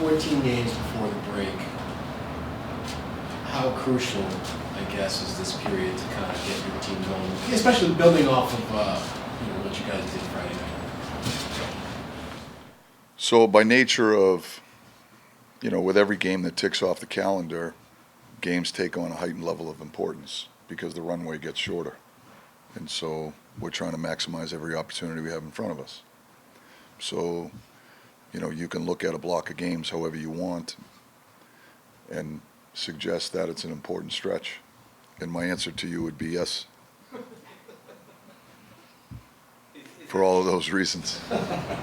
14 games before the break. How crucial, I guess, is this period to kind of get your team going, especially building off of what you guys did Friday night? So by nature of, with every game that ticks off the calendar, games take on a heightened level of importance because the runway gets shorter. And so we're trying to maximize every opportunity we have in front of us. So, you can look at a block of games however you want and suggest that it's an important stretch. And my answer to you would be yes. For all of those reasons.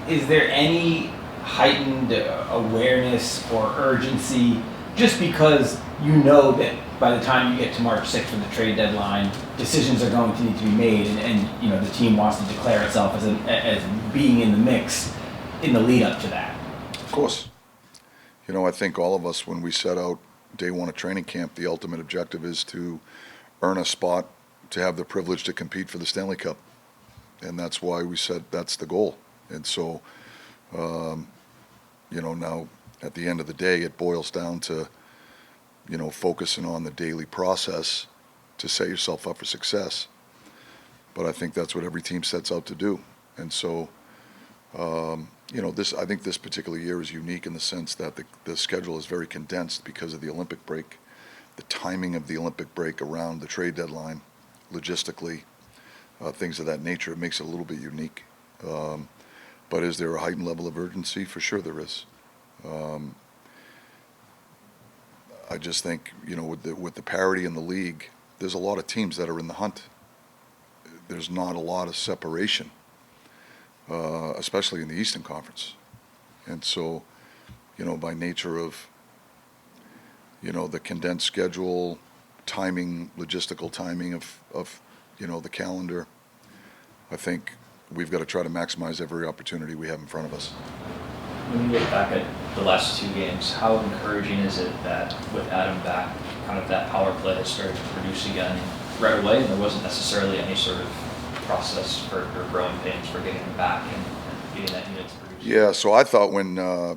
Is there any heightened awareness or urgency just because you know that by the time you get to March 6th for the trade deadline, decisions are going to need to be made and the team wants to declare itself as being in the mix in the lead up to that? Of course. I think all of us, when we set out day one of training camp, the ultimate objective is to earn a spot to have the privilege to compete for the Stanley Cup. And that's why we said that's the goal. And so, now at the end of the day, it boils down to, focusing on the daily process to set yourself up for success. But I think that's what every team sets out to do. And so, I think this particular year is unique in the sense that the schedule is very condensed because of the Olympic break, the timing of the Olympic break around the trade deadline, logistically, things of that nature. It makes it a little bit unique. But is there a heightened level of urgency? For sure there is. I just think, with the parity in the league, there's a lot of teams that are in the hunt. There's not a lot of separation, especially in the Eastern Conference. And so, by nature of, the condensed schedule, logistical timing of the calendar, I think we've got to try to maximize every opportunity we have in front of us. When you look back at the last two games, how encouraging is it that with Adam back, kind of that power play has started to produce again right away, and there wasn't necessarily any sort of process or growing pains for getting him back and getting that unit to produce? Yeah, so I thought when, the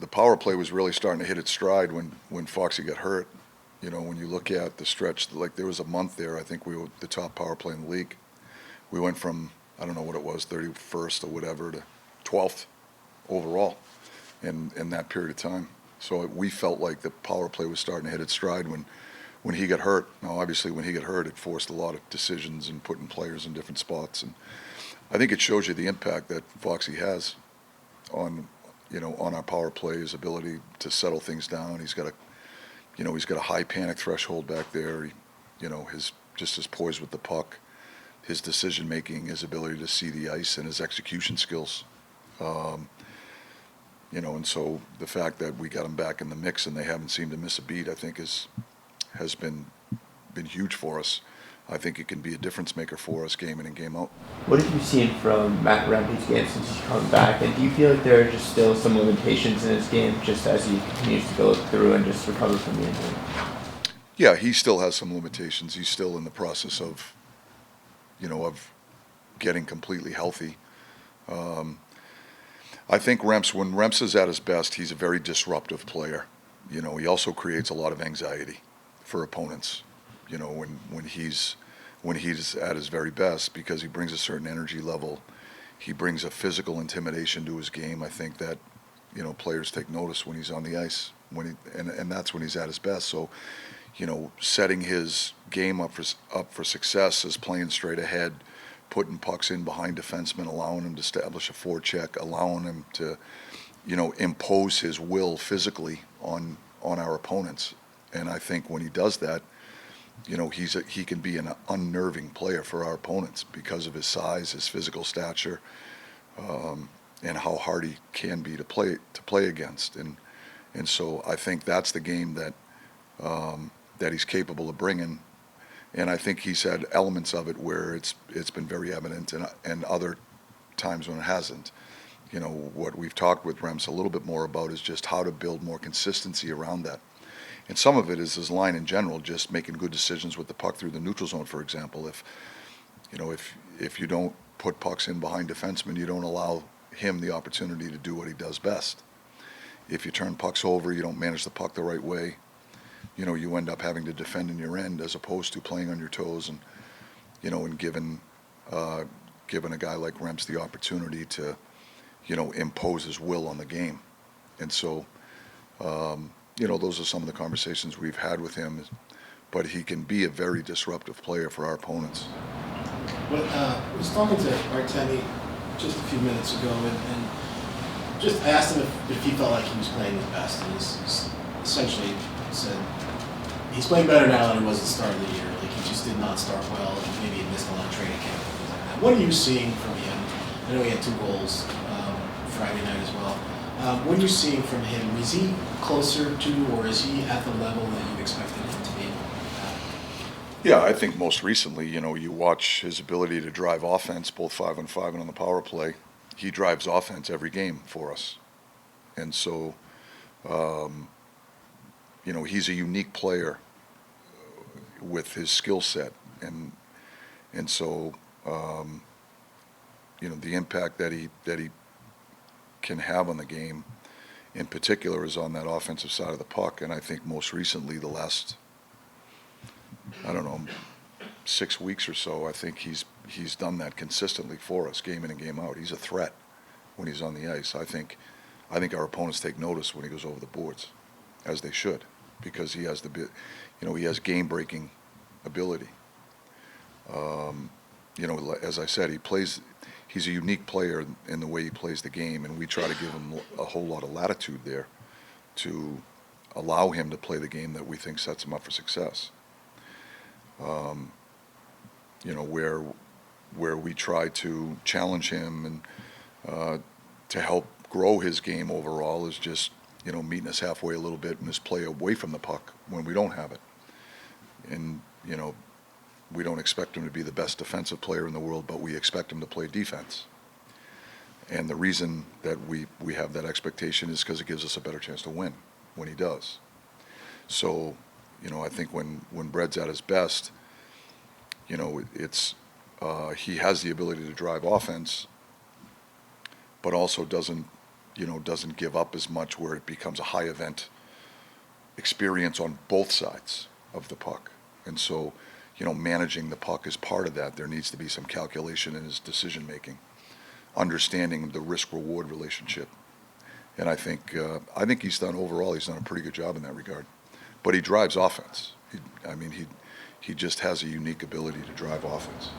power play was really starting to hit its stride when Foxy got hurt. When you look at the stretch, like there was a month there, I think we were the top power play in the league. We went from, I don't know what it was, 31st or whatever to 12th overall in that period of time. So we felt like the power play was starting to hit its stride when he got hurt. Now, obviously, when he got hurt, it forced a lot of decisions and putting players in different spots. And I think it shows you the impact that Foxy has on our power play, his ability to settle things down. He's got a high panic threshold back there. His poise with the puck, his decision making, his ability to see the ice, and his execution skills. And so the fact that we got them back in the mix and they haven't seemed to miss a beat, I think has been huge for us. I think it can be a difference maker for us game in and game out. What have you seen from Matt Rempe's game since he's come back? And do you feel like there are just still some limitations in his game just as he continues to go through and just recover from the injury? Yeah, he still has some limitations. He's still in the process of getting completely healthy. I think when Remps is at his best, he's a very disruptive player. He also creates a lot of anxiety for opponents. When he's at his very best, because he brings a certain energy level, he brings a physical intimidation to his game. I think that players take notice when he's on the ice, and that's when he's at his best. So, setting his game up for success is playing straight ahead, putting pucks in behind defensemen, allowing him to establish a forecheck, allowing him to, impose his will physically on our opponents. And I think when he does that, he can be an unnerving player for our opponents because of his size, his physical stature, and how hard he can be to play against. And so I think that's the game that he's capable of bringing. And I think he's had elements of it where it's been very evident, and other times when it hasn't. What we've talked with Rems a little bit more about is just how to build more consistency around that. And some of it is his line in general, just making good decisions with the puck through the neutral zone, for example. If you don't put pucks in behind defensemen, you don't allow him the opportunity to do what he does best. if you turn pucks over, you don't manage the puck the right way, you end up having to defend in your end as opposed to playing on your toes and, and giving a guy like Remps the opportunity to, impose his will on the game. And so, those are some of the conversations we've had with him, but he can be a very disruptive player for our opponents. Well, I was talking to Artemi just a few minutes ago and just asked him if he felt like he was playing his best. And he's essentially said he's playing better now than he was at the start of the year. Like, he just did not start well, and maybe he missed a lot of training camp and things like that. What are you seeing from him? I know he had 2 goals Friday night as well. What are you seeing from him? Is he closer to, or is he at the level that you expected him to be at? Yeah, I think most recently, you watch his ability to drive offense, both 5-on-5 and on the power play. He drives offense every game for us. And so, he's a unique player with his skill set. And so, the impact that he can have on the game in particular is on that offensive side of the puck. And I think most recently, the last, 6 weeks or so, I think he's done that consistently for us, game in and game out. He's a threat when he's on the ice. I think our opponents take notice when he goes over the boards, as they should, because he has he has game-breaking ability. As I said, he's a unique player in the way he plays the game, and we try to give him a whole lot of latitude there to allow him to play the game that we think sets him up for success. Where we try to challenge him and to help grow his game overall is just, meeting us halfway a little bit and his play away from the puck when we don't have it. And, we don't expect him to be the best defensive player in the world, but we expect him to play defense. And the reason that we have that expectation is because it gives us a better chance to win when he does. So, I think when Bred's at his best, it's he has the ability to drive offense, but also doesn't give up as much, where it becomes a high event experience on both sides of the puck. And so, managing the puck is part of that. There needs to be some calculation in his decision making, understanding the risk-reward relationship. And I think he's done a pretty good job in that regard. But he drives offense. He just has a unique ability to drive offense.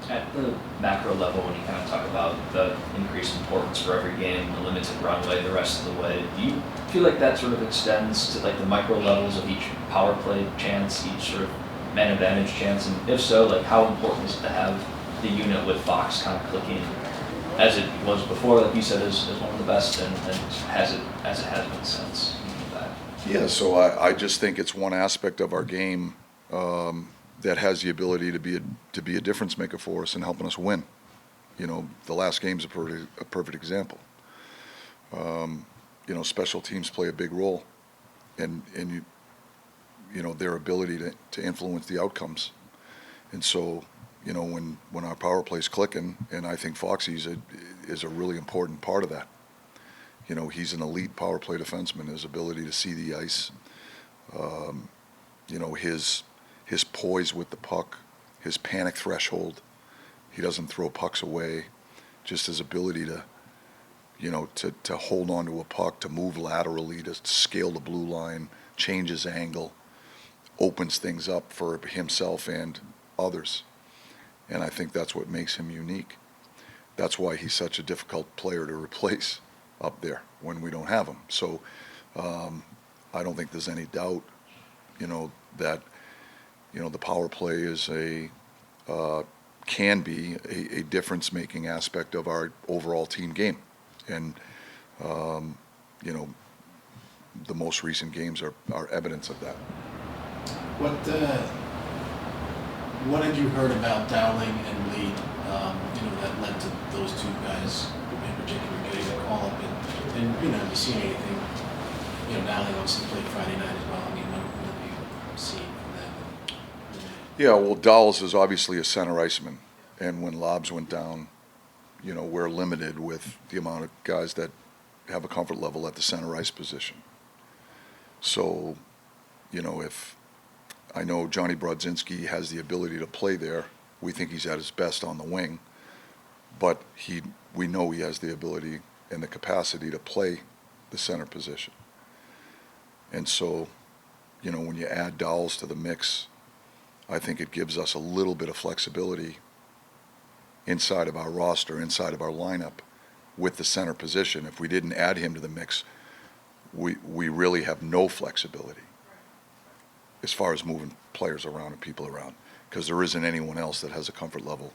At the macro level, when you kind of talk about the increased importance for every game, the limited runway, the rest of the way, do you feel like that sort of extends to like the micro levels of each power play chance, each sort of man advantage chance? And if so, like, how important is it to have the unit with Fox kind of clicking as it was before, like you said, as one of the best, and as it has been since that? Yeah, so I just think it's one aspect of our game that has the ability to be a difference maker for us and helping us win. The last game's a perfect example. Special teams play a big role, and their ability to influence the outcomes. And so, when our power play's clicking, and I think Foxy is a really important part of that. He's an elite power play defenseman. His ability to see the ice, his poise with the puck, his panic threshold. He doesn't throw pucks away. Just his ability to hold on to a puck, to move laterally, to scale the blue line, change his angle, opens things up for himself and others. And I think that's what makes him unique. That's why he's such a difficult player to replace up there when we don't have him. So I don't think there's any doubt, that the power play is can be a difference-making aspect of our overall team game. And, the most recent games are evidence of that. What had you heard about Dowling and Lee, that led to those 2 guys in particular getting a call up? And you seen anything? Dowling obviously played Friday night as well. What have you seen from them? Yeah, well, Dowles is obviously a center iceman, and when Lobs went down, we're limited with the amount of guys that have a comfort level at the center ice position. So, you know, if I know Johnny Brodzinski has the ability to play there, we think he's at his best on the wing, but we know he has the ability and the capacity to play the center position. And so, you know, when you add Dowles to the mix, I think it gives us a little bit of flexibility inside of our roster, inside of our lineup with the center position. If we didn't add him to the mix, we really have no flexibility as far as moving players around and people around, because there isn't anyone else that has a comfort level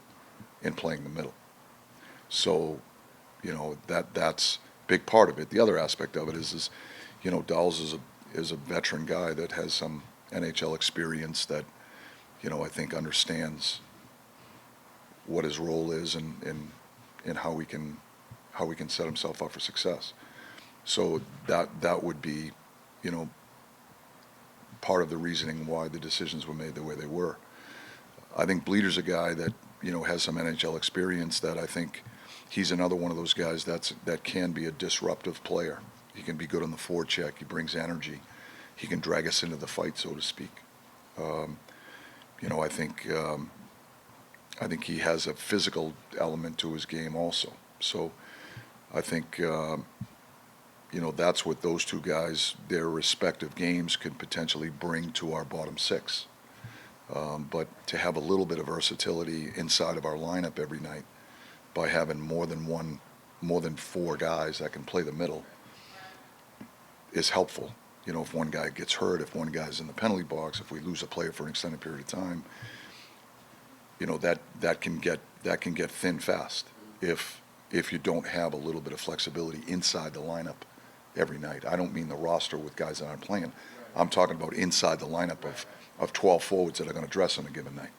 in playing the middle. So, you know, that's a big part of it. The other aspect of it is you know, Dowles is a veteran guy that has some NHL experience that, you know, I think understands what his role is and how he can set himself up for success. So that would be, you know, part of the reasoning why the decisions were made the way they were. I think Bleeder's a guy that, you know, has some NHL experience that I think he's another one of those guys that can be a disruptive player. He can be good on the forecheck. He brings energy. He can drag us into the fight, so to speak. You know, I think he has a physical element to his game also. So I think, you know, that's what those two guys, their respective games, could potentially bring to our bottom six. But to have a little bit of versatility inside of our lineup every night by having more than four guys that can play the middle is helpful. You know, if one guy gets hurt, if one guy's in the penalty box, if we lose a player for an extended period of time, you know, that can get thin fast if you don't have a little bit of flexibility inside the lineup every night. I don't mean the roster with guys that aren't playing. I'm talking about inside the lineup of 12 forwards that are going to dress on a given night.